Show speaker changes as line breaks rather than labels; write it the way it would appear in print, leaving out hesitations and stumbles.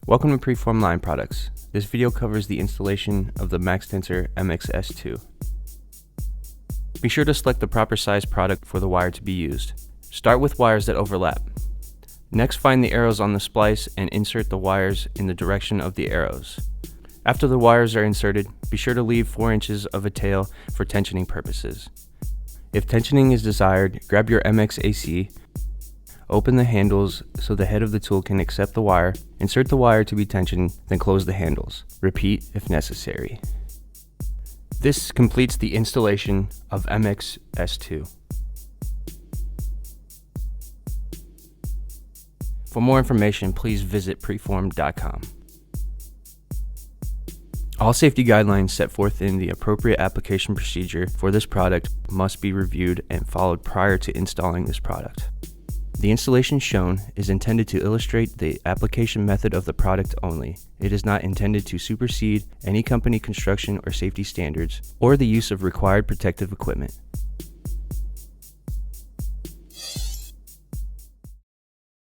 Welcome to Preform Line Products. This video covers the installation of the Maxtensor MXS2. Be sure to select the proper size product for the wire to be used. Start with wires that overlap. Next, find the arrows on the splice and insert the wires in the direction of the arrows. After the wires are inserted, be sure to leave 4 inches of a tail for tensioning purposes. If tensioning is desired, grab your MXAC, open the handles so the head of the tool can accept the wire, insert the wire to be tensioned, then close the handles. Repeat if necessary. This completes the installation of MXS2. For more information, please visit preform.com. All safety guidelines set forth in the appropriate application procedure for this product must be reviewed and followed prior to installing this product. The installation shown is intended to illustrate the application method of the product only. It is not intended to supersede any company construction or safety standards or the use of required protective equipment.